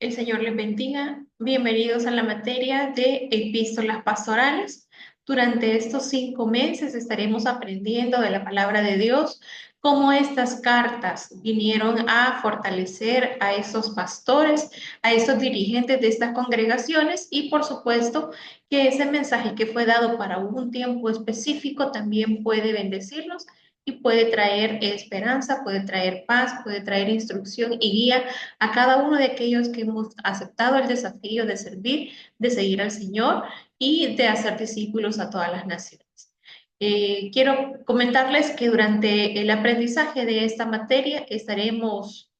El Señor les bendiga. Bienvenidos a la materia de epístolas pastorales. Durante estos 5 meses estaremos aprendiendo de la palabra de Dios, cómo estas cartas vinieron a fortalecer a esos pastores, a esos dirigentes de estas congregaciones y por supuesto que ese mensaje que fue dado para un tiempo específico también puede bendecirlos y puede traer esperanza, puede traer paz, puede traer instrucción y guía a cada uno de aquellos que hemos aceptado el desafío de servir, de seguir al Señor y de hacer discípulos a todas las naciones. Quiero comentarles que durante el aprendizaje de esta materia estaremos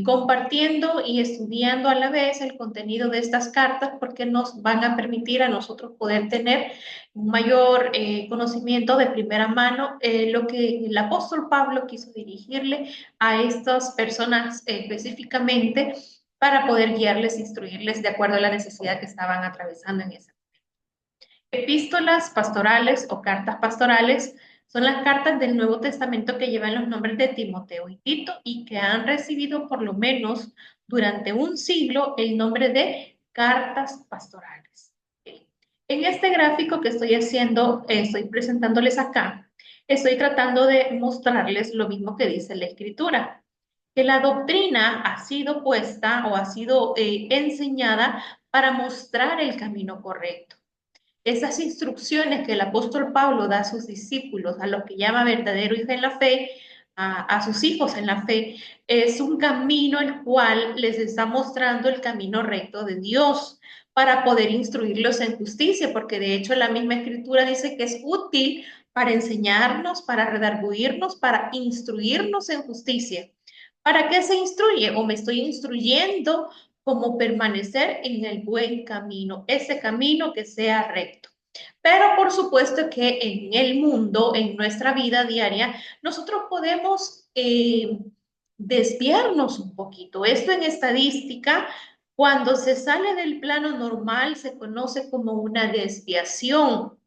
compartiendo y estudiando a la vez el contenido de estas cartas porque nos van a permitir a nosotros poder tener un mayor conocimiento de primera mano lo que el apóstol Pablo quiso dirigirle a estas personas específicamente para poder guiarles, instruirles de acuerdo a la necesidad que estaban atravesando en esa. Epístolas pastorales o cartas pastorales son las cartas del Nuevo Testamento que llevan los nombres de Timoteo y Tito y que han recibido por lo menos durante un siglo el nombre de cartas pastorales. En este gráfico que estoy haciendo, estoy presentándoles acá, estoy tratando de mostrarles lo mismo que dice la Escritura, que la doctrina ha sido puesta o ha sido enseñada para mostrar el camino correcto. Esas instrucciones que el apóstol Pablo da a sus discípulos, a los que llama verdadero hijo en la fe, a sus hijos en la fe, es un camino el cual les está mostrando el camino recto de Dios para poder instruirlos en justicia, porque de hecho la misma escritura dice que es útil para enseñarnos, para redarguirnos, para instruirnos en justicia. ¿Para qué se instruye? O me estoy instruyendo como permanecer en el buen camino, ese camino que sea recto. Pero por supuesto que en el mundo, en nuestra vida diaria, nosotros podemos desviarnos un poquito. Esto en estadística, cuando se sale del plano normal, se conoce como una desviación.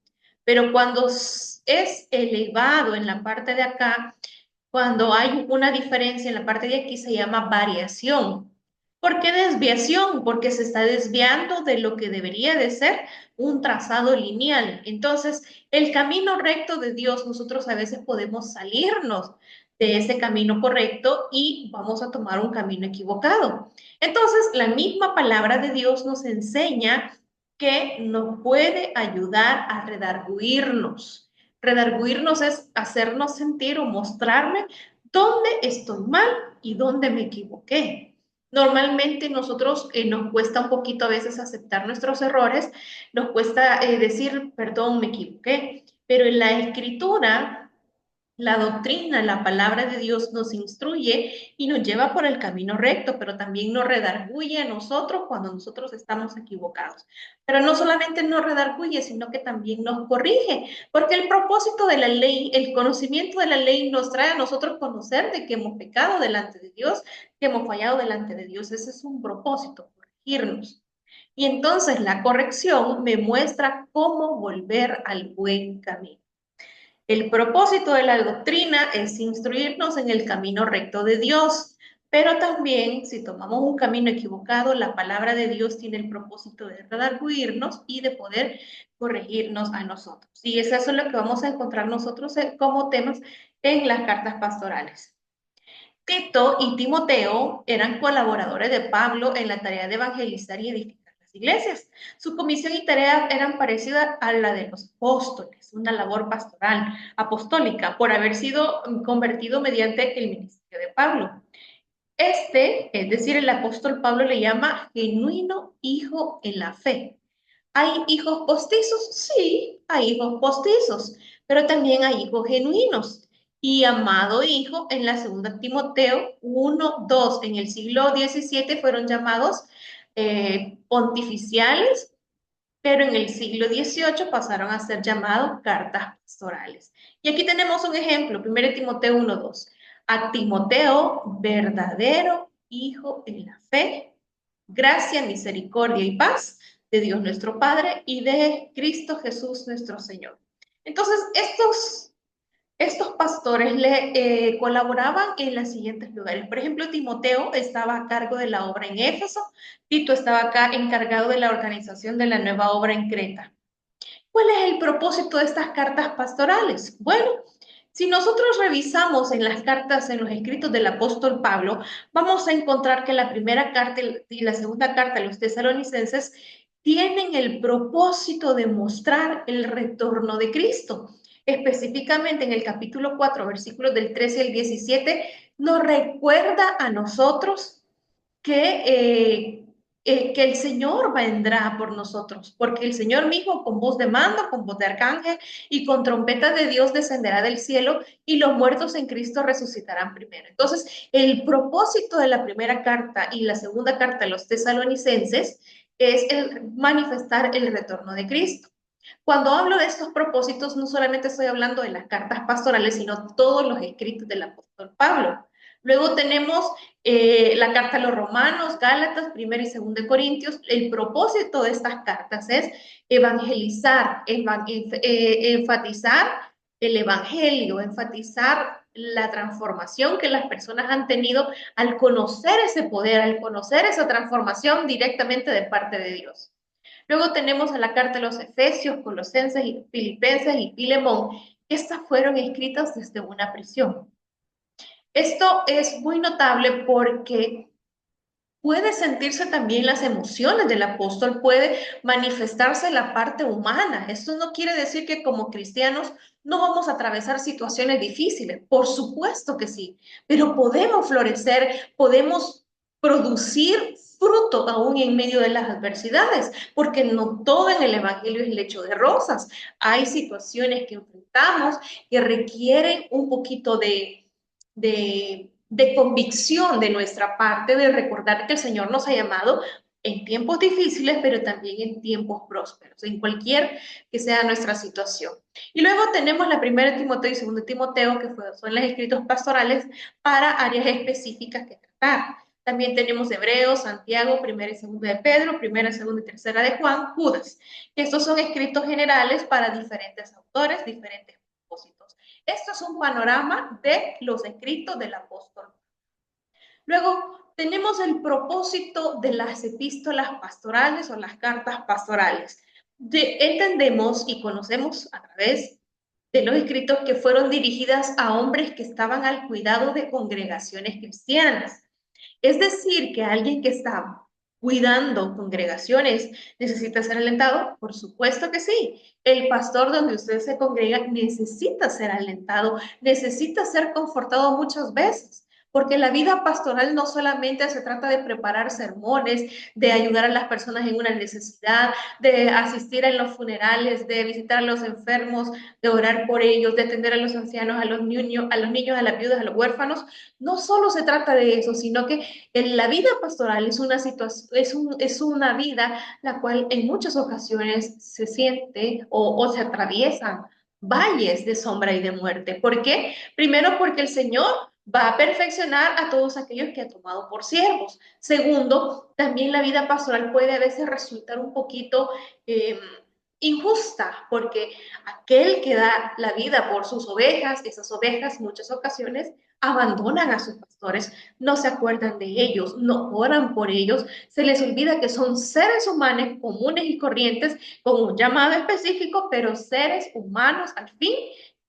Pero cuando es elevado en la parte de acá, cuando hay una diferencia en la parte de aquí, se llama variación. ¿Por qué desviación? Porque se está desviando de lo que debería de ser un trazado lineal. Entonces, el camino recto de Dios, nosotros a veces podemos salirnos de ese camino correcto y vamos a tomar un camino equivocado. Entonces, la misma palabra de Dios nos enseña que nos puede ayudar a redarguirnos. Redarguirnos es hacernos sentir o mostrarme dónde estoy mal y dónde me equivoqué. Normalmente nosotros nos cuesta un poquito a veces aceptar nuestros errores, nos cuesta decir, perdón, me equivoqué, pero en la escritura la doctrina, la palabra de Dios nos instruye y nos lleva por el camino recto, pero también nos redarguye a nosotros cuando nosotros estamos equivocados. Pero no solamente nos redarguye, sino que también nos corrige, porque el propósito de la ley, el conocimiento de la ley nos trae a nosotros conocer de que hemos pecado delante de Dios, que hemos fallado delante de Dios. Ese es un propósito, corregirnos. Y entonces la corrección me muestra cómo volver al buen camino. El propósito de la doctrina es instruirnos en el camino recto de Dios, pero también si tomamos un camino equivocado, la palabra de Dios tiene el propósito de redarguirnos y de poder corregirnos a nosotros. Y es eso lo que vamos a encontrar nosotros como temas en las cartas pastorales. Tito y Timoteo eran colaboradores de Pablo en la tarea de evangelizar y edificar las iglesias. Su comisión y tarea eran parecidas a la de los apóstoles, una labor pastoral, apostólica, por haber sido convertido mediante el ministerio de Pablo. Es decir, el apóstol Pablo le llama genuino hijo en la fe. ¿Hay hijos postizos? Sí, hay hijos postizos, pero también hay hijos genuinos. Y amado hijo, en la segunda Timoteo 1, 2, en el siglo XVII fueron llamados pontificiales, pero en el siglo XVIII pasaron a ser llamados cartas pastorales. Y aquí tenemos un ejemplo, 1 Timoteo 1, 2. A Timoteo, verdadero hijo en la fe, gracia, misericordia y paz de Dios nuestro Padre y de Cristo Jesús nuestro Señor. Entonces, estos Estos pastores le colaboraban en los siguientes lugares. Por ejemplo, Timoteo estaba a cargo de la obra en Éfeso, Tito estaba acá encargado de la organización de la nueva obra en Creta. ¿Cuál es el propósito de estas cartas pastorales? Bueno, si nosotros revisamos en las cartas, en los escritos del apóstol Pablo, vamos a encontrar que la primera carta y la segunda carta de los tesalonicenses tienen el propósito de mostrar el retorno de Cristo. Específicamente en el capítulo 4, versículos del 13 al 17, nos recuerda a nosotros que el Señor vendrá por nosotros, porque el Señor mismo con voz de mando, con voz de arcángel y con trompeta de Dios descenderá del cielo y los muertos en Cristo resucitarán primero. Entonces, el propósito de la primera carta y la segunda carta de los tesalonicenses es el manifestar el retorno de Cristo. Cuando hablo de estos propósitos, no solamente estoy hablando de las cartas pastorales, sino todos los escritos del apóstol Pablo. Luego tenemos la carta a los Romanos, Gálatas, primera y segunda de Corintios. El propósito de estas cartas es evangelizar, enfatizar el evangelio, enfatizar la transformación que las personas han tenido al conocer ese poder, al conocer esa transformación directamente de parte de Dios. Luego tenemos a la carta de los Efesios, Colosenses, y Filipenses y Filemón. Estas fueron escritas desde una prisión. Esto es muy notable porque puede sentirse también las emociones del apóstol, puede manifestarse la parte humana. Esto no quiere decir que como cristianos no vamos a atravesar situaciones difíciles. Por supuesto que sí, pero podemos florecer, podemos producir fruto aún en medio de las adversidades, porque no todo en el Evangelio es lecho de rosas. Hay situaciones que enfrentamos que requieren un poquito de convicción de nuestra parte, de recordar que el Señor nos ha llamado en tiempos difíciles, pero también en tiempos prósperos, en cualquier que sea nuestra situación. Y luego tenemos la primera de Timoteo y segunda de Timoteo, que son los escritos pastorales para áreas específicas que tratar. También tenemos Hebreos, Santiago, primera y segunda de Pedro, primera, segunda y tercera de Juan, Judas. Estos son escritos generales para diferentes autores, diferentes propósitos. Esto es un panorama de los escritos del apóstol. Luego tenemos el propósito de las epístolas pastorales o las cartas pastorales. Entendemos y conocemos a través de los escritos que fueron dirigidas a hombres que estaban al cuidado de congregaciones cristianas. Es decir, que alguien que está cuidando congregaciones necesita ser alentado. Por supuesto que sí. El pastor donde usted se congrega necesita ser alentado, necesita ser confortado muchas veces. Porque la vida pastoral no solamente se trata de preparar sermones, de ayudar a las personas en una necesidad, de asistir a los funerales, de visitar a los enfermos, de orar por ellos, de atender a los ancianos, a los niños, a las viudas, a los huérfanos. No solo se trata de eso, sino que en la vida pastoral es una situación, es una vida la cual en muchas ocasiones se siente o se atraviesan valles de sombra y de muerte. ¿Por qué? Primero, porque el Señor va a perfeccionar a todos aquellos que ha tomado por siervos. Segundo, también la vida pastoral puede a veces resultar un poquito injusta, porque aquel que da la vida por sus ovejas, esas ovejas muchas ocasiones abandonan a sus pastores, no se acuerdan de ellos, no oran por ellos, se les olvida que son seres humanos comunes y corrientes con un llamado específico, pero seres humanos al fin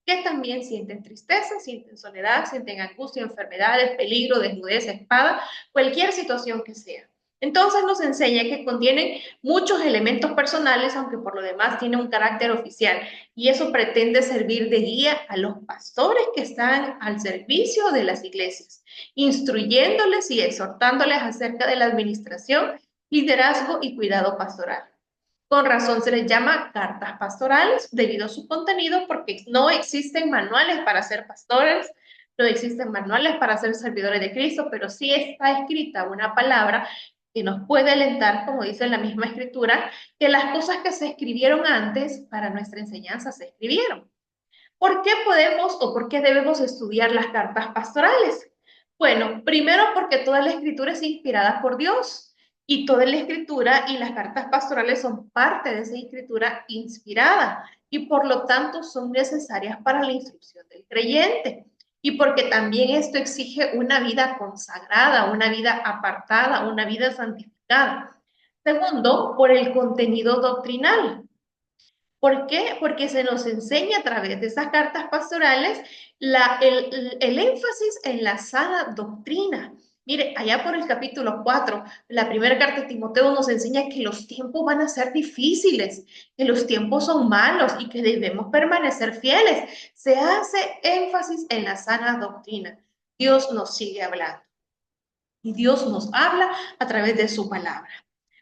que también sienten tristeza, sienten soledad, sienten angustia, enfermedades, peligro, desnudez, espada, cualquier situación que sea. Entonces nos enseña que contienen muchos elementos personales, aunque por lo demás tiene un carácter oficial, y eso pretende servir de guía a los pastores que están al servicio de las iglesias, instruyéndoles y exhortándoles acerca de la administración, liderazgo y cuidado pastoral. Con razón se les llama cartas pastorales debido a su contenido, porque no existen manuales para ser pastores, no existen manuales para ser servidores de Cristo, pero sí está escrita una palabra que nos puede alentar, como dice la misma escritura, que las cosas que se escribieron antes para nuestra enseñanza se escribieron. ¿Por qué podemos o por qué debemos estudiar las cartas pastorales? Bueno, primero porque toda la escritura es inspirada por Dios Y toda la escritura y las cartas pastorales son parte de esa escritura inspirada y por lo tanto son necesarias para la instrucción del creyente. Y porque también esto exige una vida consagrada, una vida apartada, una vida santificada. Segundo, por el contenido doctrinal. ¿Por qué? Porque se nos enseña a través de esas cartas pastorales el énfasis en la sana doctrina. Mire, allá por el capítulo 4, la primera carta de Timoteo nos enseña que los tiempos van a ser difíciles, que los tiempos son malos y que debemos permanecer fieles. Se hace énfasis en la sana doctrina. Dios nos sigue hablando y Dios nos habla a través de su palabra.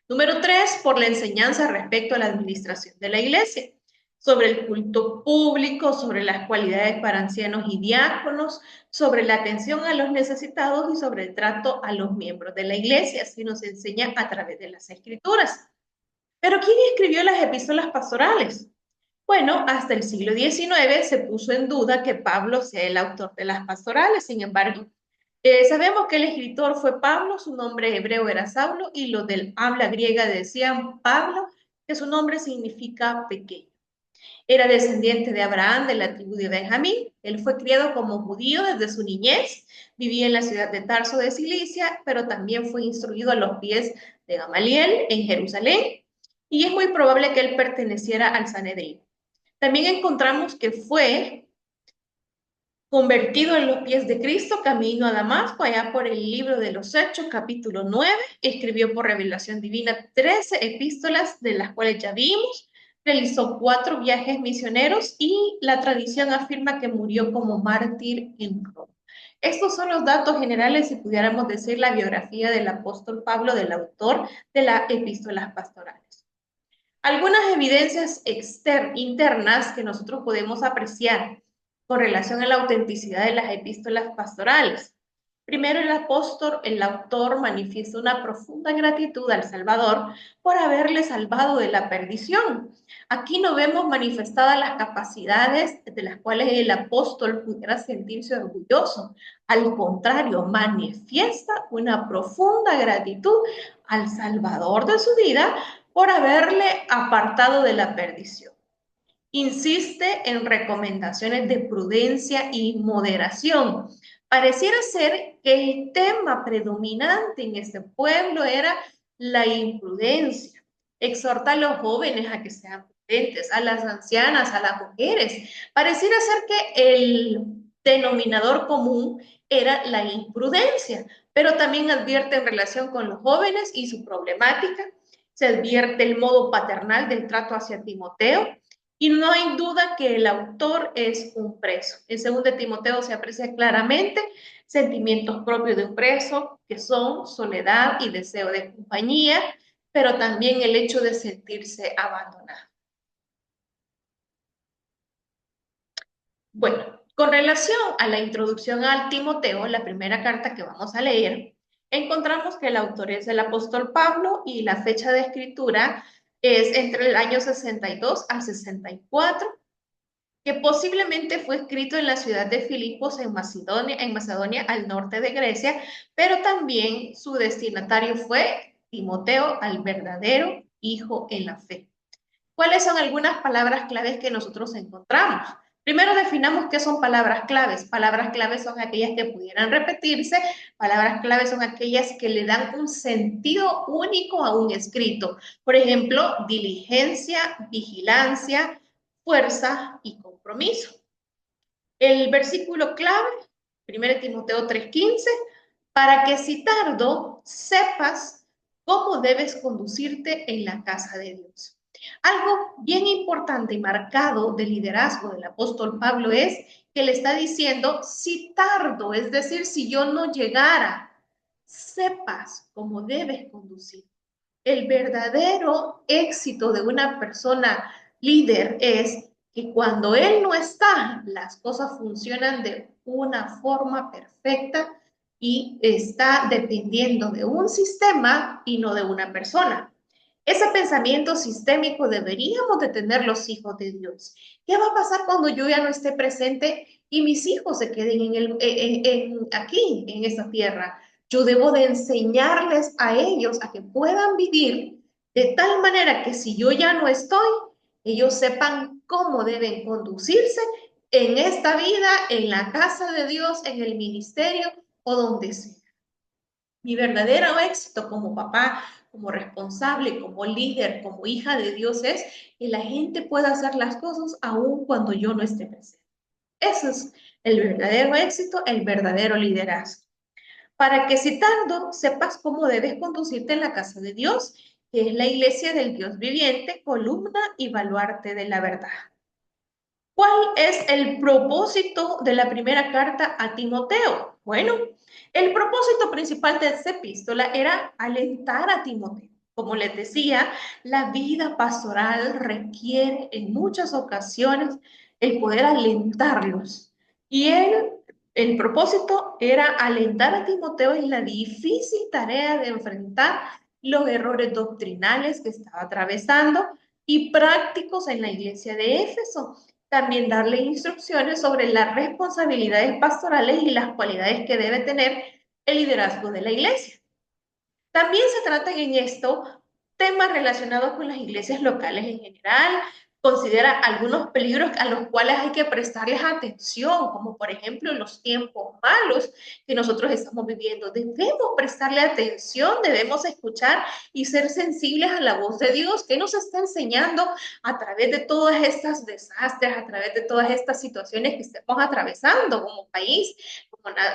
Número 3, por la enseñanza respecto a la administración de la iglesia, sobre el culto público, sobre las cualidades para ancianos y diáconos, sobre la atención a los necesitados y sobre el trato a los miembros de la iglesia. Así nos enseña a través de las escrituras. Pero ¿quién escribió las epístolas pastorales? Bueno, hasta el siglo XIX se puso en duda que Pablo sea el autor de las pastorales. Sin embargo, sabemos que el escritor fue Pablo, su nombre hebreo era Saulo, y los del habla griega decían Pablo, que su nombre significa pequeño. Era descendiente de Abraham, de la tribu de Benjamín. Él fue criado como judío desde su niñez, vivía en la ciudad de Tarso de Cilicia, pero también fue instruido a los pies de Gamaliel en Jerusalén, y es muy probable que él perteneciera al Sanedrín. También encontramos que fue convertido en los pies de Cristo, camino a Damasco, allá por el libro de los Hechos, capítulo 9, escribió por revelación divina 13 epístolas, de las cuales ya vimos, realizó 4 viajes misioneros y la tradición afirma que murió como mártir en Roma. Estos son los datos generales, si pudiéramos decir, la biografía del apóstol Pablo, del autor de las epístolas pastorales. Algunas evidencias internas que nosotros podemos apreciar con relación a la autenticidad de las epístolas pastorales. Primero, el autor manifiesta una profunda gratitud al Salvador por haberle salvado de la perdición. Aquí no vemos manifestadas las capacidades de las cuales el apóstol pudiera sentirse orgulloso. Al contrario, manifiesta una profunda gratitud al Salvador de su vida por haberle apartado de la perdición. Insiste en recomendaciones de prudencia y moderación. Pareciera ser que el tema predominante en este pueblo era la imprudencia. Exhorta a los jóvenes a que sean prudentes, a las ancianas, a las mujeres. Pareciera ser que el denominador común era la imprudencia, pero también advierte en relación con los jóvenes y su problemática. Se advierte el modo paternal del trato hacia Timoteo. Y no hay duda que el autor es un preso. En 2 Timoteo se aprecia claramente sentimientos propios de un preso, que son soledad y deseo de compañía, pero también el hecho de sentirse abandonado. Bueno, con relación a la introducción al Timoteo, la primera carta que vamos a leer, encontramos que el autor es el apóstol Pablo y la fecha de escritura es entre el año 62 al 64, que posiblemente fue escrito en la ciudad de Filipos, en Macedonia, al norte de Grecia, pero también su destinatario fue Timoteo, al verdadero hijo en la fe. ¿Cuáles son algunas palabras claves que nosotros encontramos? Primero definamos qué son palabras claves. Palabras claves son aquellas que pudieran repetirse, palabras claves son aquellas que le dan un sentido único a un escrito. Por ejemplo, diligencia, vigilancia, fuerza y compromiso. El versículo clave, 1 Timoteo 3:15, para que si tardo sepas cómo debes conducirte en la casa de Dios. Algo bien importante y marcado del liderazgo del apóstol Pablo es que le está diciendo, si tardo, es decir, si yo no llegara, sepas cómo debes conducir. El verdadero éxito de una persona líder es que cuando él no está, las cosas funcionan de una forma perfecta y está dependiendo de un sistema y no de una persona. Ese pensamiento sistémico deberíamos de tener los hijos de Dios. ¿Qué va a pasar cuando yo ya no esté presente y mis hijos se queden aquí, en esta tierra? Yo debo de enseñarles a ellos a que puedan vivir de tal manera que si yo ya no estoy, ellos sepan cómo deben conducirse en esta vida, en la casa de Dios, en el ministerio o donde sea. Mi verdadero éxito como papá, como responsable, como líder, como hija de Dios es que la gente pueda hacer las cosas aun cuando yo no esté presente. Ese es el verdadero éxito, el verdadero liderazgo. Para que citando sepas cómo debes conducirte en la casa de Dios, que es la iglesia del Dios viviente, columna y baluarte de la verdad. ¿Cuál es el propósito de la primera carta a Timoteo? Bueno, el propósito principal de esta epístola era alentar a Timoteo. Como les decía, la vida pastoral requiere en muchas ocasiones el poder alentarlos. Y el propósito era alentar a Timoteo en la difícil tarea de enfrentar los errores doctrinales que estaba atravesando y prácticos en la iglesia de Éfeso. También darle instrucciones sobre las responsabilidades pastorales y las cualidades que debe tener el liderazgo de la iglesia. También se tratan en esto temas relacionados con las iglesias locales en general. Considera algunos peligros a los cuales hay que prestarles atención, como por ejemplo los tiempos malos que nosotros estamos viviendo. Debemos prestarle atención, debemos escuchar y ser sensibles a la voz de Dios que nos está enseñando a través de todas estas desastres, a través de todas estas situaciones que estamos atravesando como país,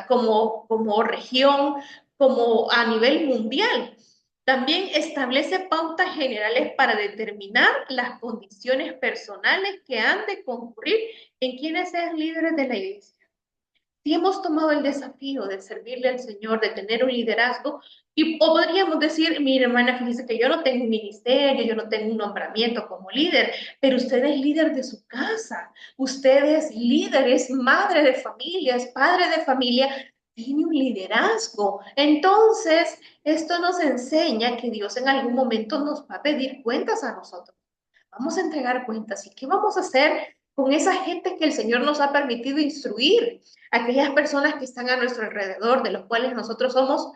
como región, como a nivel mundial. También establece pautas generales para determinar las condiciones personales que han de concurrir en quienes sean líderes de la iglesia. Si hemos tomado el desafío de servirle al Señor, de tener un liderazgo, y podríamos decir, mi hermana, fíjese que yo no tengo un ministerio, yo no tengo un nombramiento como líder, pero usted es líder de su casa, usted es líder, es madre de familia, es padre de familia, tiene un liderazgo. Entonces, esto nos enseña que Dios en algún momento nos va a pedir cuentas a nosotros. Vamos a entregar cuentas. ¿Y qué vamos a hacer con esa gente que el Señor nos ha permitido instruir? Aquellas personas que están a nuestro alrededor, de los cuales nosotros somos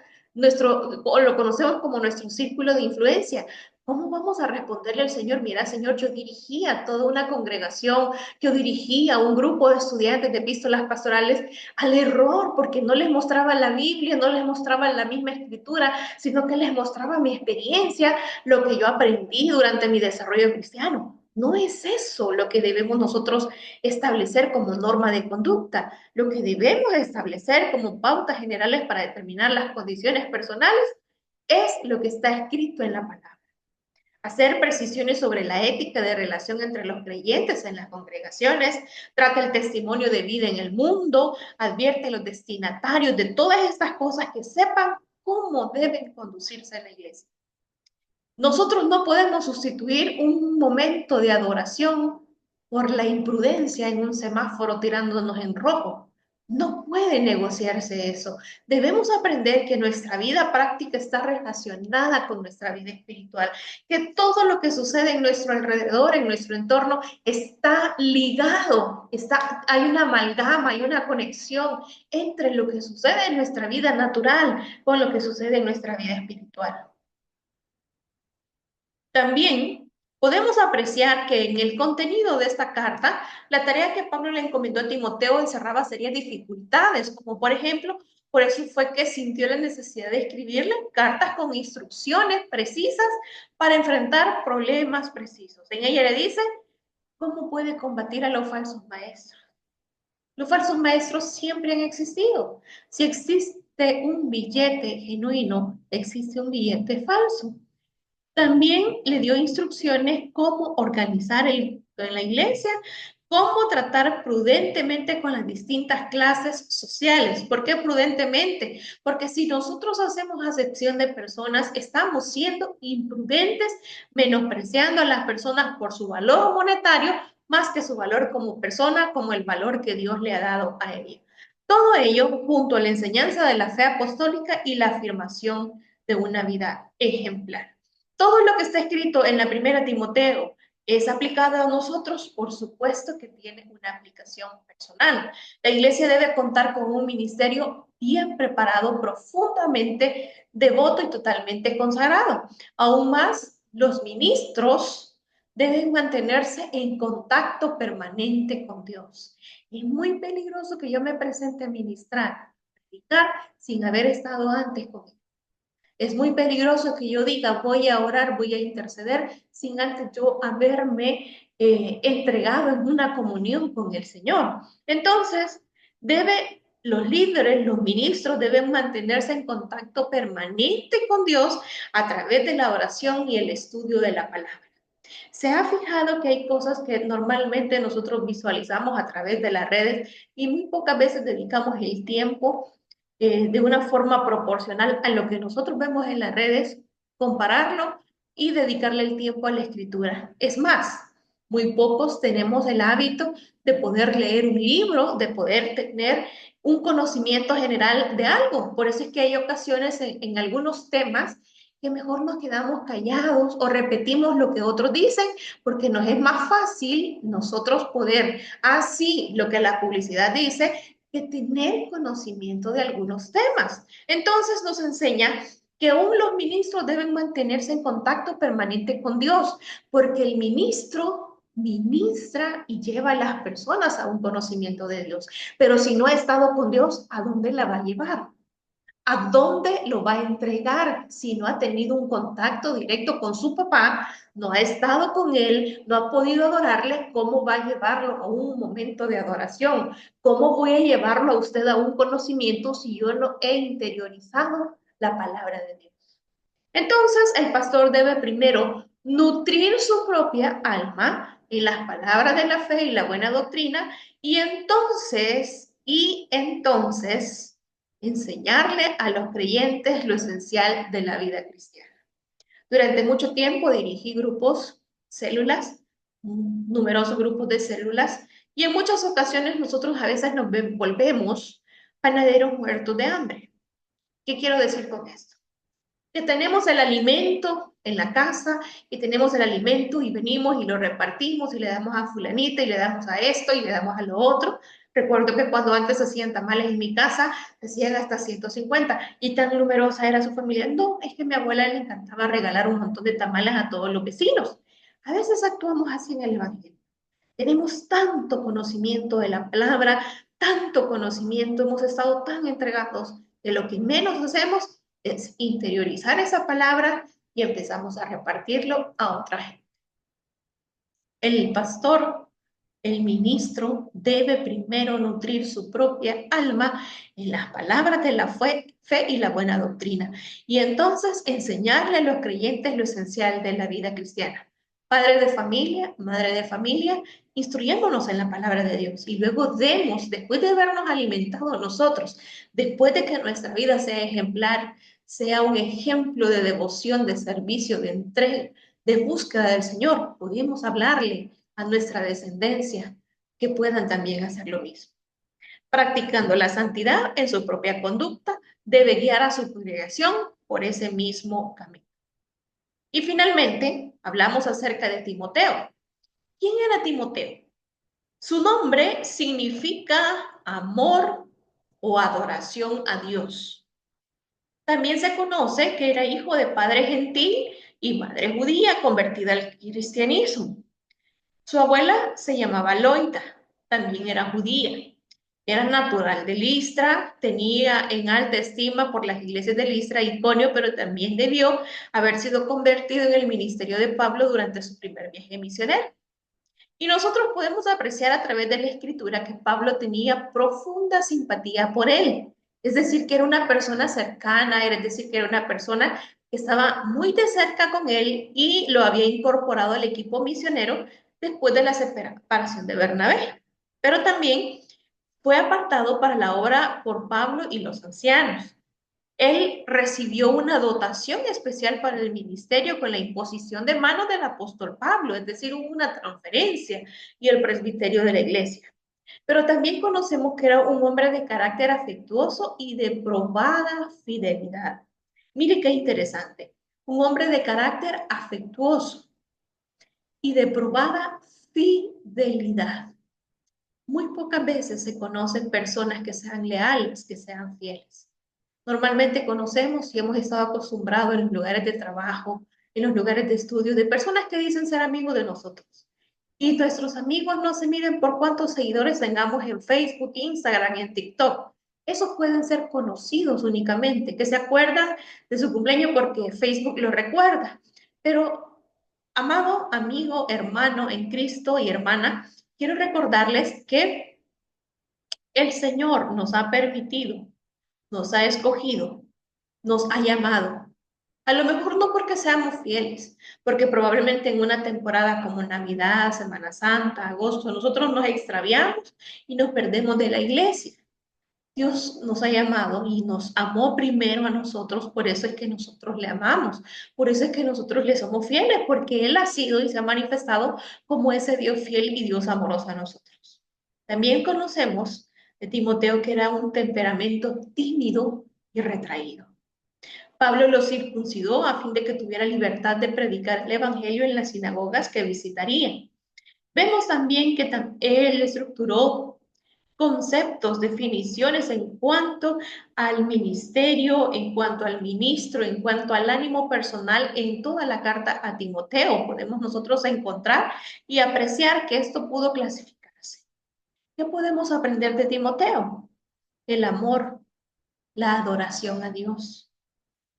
o lo conocemos como nuestro círculo de influencia. ¿Cómo vamos a responderle al Señor? Mira, Señor, yo dirigía toda una congregación, yo dirigía un grupo de estudiantes de epístolas pastorales al error, porque no les mostraba la Biblia, no les mostraba la misma escritura, sino que les mostraba mi experiencia, lo que yo aprendí durante mi desarrollo cristiano. No es eso lo que debemos nosotros establecer como norma de conducta. Lo que debemos establecer como pautas generales para determinar las condiciones personales es lo que está escrito en la palabra. Hacer precisiones sobre la ética de relación entre los creyentes en las congregaciones, trata el testimonio de vida en el mundo, advierte a los destinatarios de todas estas cosas que sepan cómo deben conducirse en la iglesia. Nosotros no podemos sustituir un momento de adoración por la imprudencia en un semáforo tirándonos en rojo. No puede negociarse eso. Debemos aprender que nuestra vida práctica está relacionada con nuestra vida espiritual, que todo lo que sucede en nuestro alrededor, en nuestro entorno, está ligado, hay una amalgama, hay una conexión entre lo que sucede en nuestra vida natural con lo que sucede en nuestra vida espiritual. También podemos apreciar que en el contenido de esta carta, la tarea que Pablo le encomendó a Timoteo encerraba serias dificultades, como por ejemplo, por eso fue que sintió la necesidad de escribirle cartas con instrucciones precisas para enfrentar problemas precisos. En ella le dice, ¿cómo puede combatir a los falsos maestros? Los falsos maestros siempre han existido. Si existe un billete genuino, existe un billete falso. También le dio instrucciones cómo organizar en la iglesia, cómo tratar prudentemente con las distintas clases sociales. ¿Por qué prudentemente? Porque si nosotros hacemos acepción de personas, estamos siendo imprudentes, menospreciando a las personas por su valor monetario, más que su valor como persona, como el valor que Dios le ha dado a ella. Todo ello junto a la enseñanza de la fe apostólica y la afirmación de una vida ejemplar. Todo lo que está escrito en la primera Timoteo es aplicado a nosotros, por supuesto que tiene una aplicación personal. La iglesia debe contar con un ministerio bien preparado, profundamente devoto y totalmente consagrado. Aún más, los ministros deben mantenerse en contacto permanente con Dios. Es muy peligroso que yo me presente a ministrar, predicar, sin haber estado antes con Él. Es muy peligroso que yo diga, voy a orar, voy a interceder, sin antes yo haberme entregado en una comunión con el Señor. Entonces, los líderes, los ministros deben mantenerse en contacto permanente con Dios a través de la oración y el estudio de la palabra. ¿Se ha fijado que hay cosas que normalmente nosotros visualizamos a través de las redes y muy pocas veces dedicamos el tiempo de una forma proporcional a lo que nosotros vemos en las redes, compararlo y dedicarle el tiempo a la escritura? Es más, muy pocos tenemos el hábito de poder leer un libro, de poder tener un conocimiento general de algo. Por eso es que hay ocasiones en algunos temas que mejor nos quedamos callados o repetimos lo que otros dicen, porque nos es más fácil nosotros poder, así lo que la publicidad dice, que tener conocimiento de algunos temas. Entonces nos enseña que aún los ministros deben mantenerse en contacto permanente con Dios, porque el ministro ministra y lleva a las personas a un conocimiento de Dios. Pero si no ha estado con Dios, ¿a dónde la va a llevar? ¿A dónde lo va a entregar si no ha tenido un contacto directo con su papá, no ha estado con él, no ha podido adorarle? ¿Cómo va a llevarlo a un momento de adoración? ¿Cómo voy a llevarlo a usted a un conocimiento si yo no he interiorizado la palabra de Dios? Entonces, el pastor debe primero nutrir su propia alma en las palabras de la fe y la buena doctrina, y entonces enseñarle a los creyentes lo esencial de la vida cristiana. Durante mucho tiempo dirigí grupos, células, numerosos grupos de células, y en muchas ocasiones nosotros a veces nos volvemos panaderos muertos de hambre. ¿Qué quiero decir con esto? Que tenemos el alimento en la casa y tenemos el alimento y venimos y lo repartimos y le damos a fulanita y le damos a esto y le damos a lo otro. Recuerdo que cuando antes hacían tamales en mi casa, hacían hasta 150 y tan numerosa era su familia. No, es que a mi abuela le encantaba regalar un montón de tamales a todos los vecinos. A veces actuamos así en el Evangelio. Tenemos tanto conocimiento de la palabra, tanto conocimiento, hemos estado tan entregados que lo que menos hacemos es interiorizar esa palabra y empezamos a repartirlo a otra gente. El pastor, el ministro, debe primero nutrir su propia alma en las palabras de la fe y la buena doctrina, y entonces enseñarle a los creyentes lo esencial de la vida cristiana. Padre de familia, madre de familia, instruyéndonos en la palabra de Dios, y luego después de habernos alimentado nosotros, después de que nuestra vida sea ejemplar, sea un ejemplo de devoción, de servicio, de entrega, de búsqueda del Señor, podemos hablarle a nuestra descendencia que puedan también hacer lo mismo. Practicando la santidad en su propia conducta, debe guiar a su congregación por ese mismo camino. Y finalmente, hablamos acerca de Timoteo. ¿Quién era Timoteo? Su nombre significa amor o adoración a Dios. También se conoce que era hijo de padre gentil y madre judía convertida al cristianismo. Su abuela se llamaba Loida, también era judía. Era natural de Listra, tenía en alta estima por las iglesias de Listra y Iconio, pero también debió haber sido convertido en el ministerio de Pablo durante su primer viaje misionero. Y nosotros podemos apreciar a través de la escritura que Pablo tenía profunda simpatía por él. Es decir, que era una persona cercana, es decir, que era una persona que estaba muy de cerca con él y lo había incorporado al equipo misionero después de la separación de Bernabé. Pero también fue apartado para la obra por Pablo y los ancianos. Él recibió una dotación especial para el ministerio con la imposición de manos del apóstol Pablo, es decir, hubo una transferencia y el presbiterio de la iglesia. Pero también conocemos que era un hombre de carácter afectuoso y de probada fidelidad. Mire qué interesante, un hombre de carácter afectuoso y de probada fidelidad. Muy pocas veces se conocen personas que sean leales, que sean fieles. Normalmente conocemos y hemos estado acostumbrados en los lugares de trabajo, en los lugares de estudio, de personas que dicen ser amigos de nosotros. Y nuestros amigos no se miden por cuántos seguidores tengamos en Facebook, Instagram y en TikTok. Esos pueden ser conocidos únicamente, que se acuerdan de su cumpleaños porque Facebook lo recuerda. Pero, amado amigo, hermano en Cristo y hermana, quiero recordarles que el Señor nos ha permitido, nos ha escogido, nos ha llamado. A lo mejor no porque seamos fieles, porque probablemente en una temporada como Navidad, Semana Santa, agosto, nosotros nos extraviamos y nos perdemos de la iglesia. Dios nos ha llamado y nos amó primero a nosotros, por eso es que nosotros le amamos, por eso es que nosotros le somos fieles, porque Él ha sido y se ha manifestado como ese Dios fiel y Dios amoroso a nosotros. También conocemos de Timoteo que era un temperamento tímido y retraído. Pablo lo circuncidó a fin de que tuviera libertad de predicar el evangelio en las sinagogas que visitaría. Vemos también que él estructuró conceptos, definiciones en cuanto al ministerio, en cuanto al ministro, en cuanto al ánimo personal en toda la carta a Timoteo. Podemos nosotros encontrar y apreciar que esto pudo clasificarse. ¿Qué podemos aprender de Timoteo? El amor, la adoración a Dios,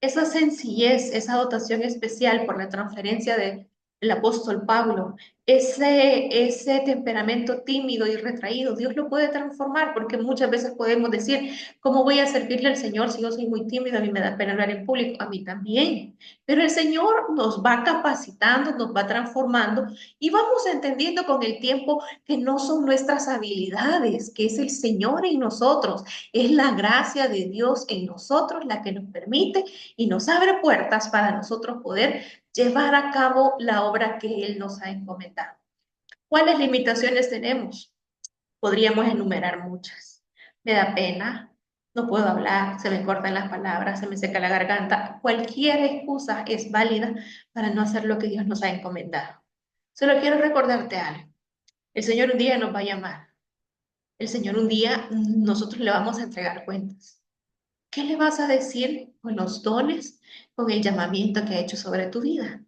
esa sencillez, esa dotación especial por la transferencia del apóstol Pablo, ese temperamento tímido y retraído, Dios lo puede transformar porque muchas veces podemos decir, ¿cómo voy a servirle al Señor si yo soy muy tímido? A mí me da pena hablar en público, a mí también. Pero el Señor nos va capacitando, nos va transformando y vamos entendiendo con el tiempo que no son nuestras habilidades, que es el Señor en nosotros, es la gracia de Dios en nosotros la que nos permite y nos abre puertas para nosotros poder llevar a cabo la obra que Él nos ha encomendado. ¿Cuáles limitaciones tenemos? Podríamos enumerar muchas. Me da pena, no puedo hablar, se me cortan las palabras, se me seca la garganta. Cualquier excusa es válida para no hacer lo que Dios nos ha encomendado. Solo quiero recordarte algo. El Señor un día nos va a llamar. El Señor un día nosotros le vamos a entregar cuentas. ¿Qué le vas a decir con los dones, con el llamamiento que ha hecho sobre tu vida?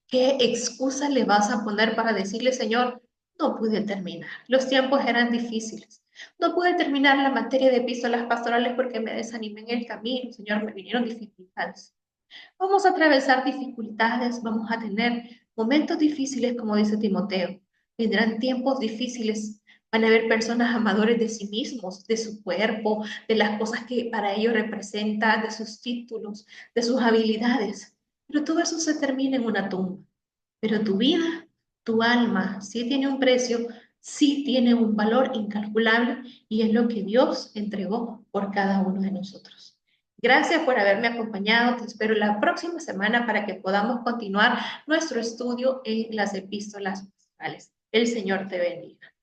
¿Qué excusa le vas a poner para decirle, Señor, no pude terminar? Los tiempos eran difíciles. No pude terminar la materia de epístolas pastorales porque me desanimé en el camino, Señor, me vinieron dificultades. Vamos a atravesar dificultades, vamos a tener momentos difíciles, como dice Timoteo. Vendrán tiempos difíciles. Van a haber personas amadores de sí mismos, de su cuerpo, de las cosas que para ellos representan, de sus títulos, de sus habilidades. Pero todo eso se termina en una tumba. Pero tu vida, tu alma, sí tiene un precio, sí tiene un valor incalculable y es lo que Dios entregó por cada uno de nosotros. Gracias por haberme acompañado. Te espero la próxima semana para que podamos continuar nuestro estudio en las epístolas pastorales. El Señor te bendiga.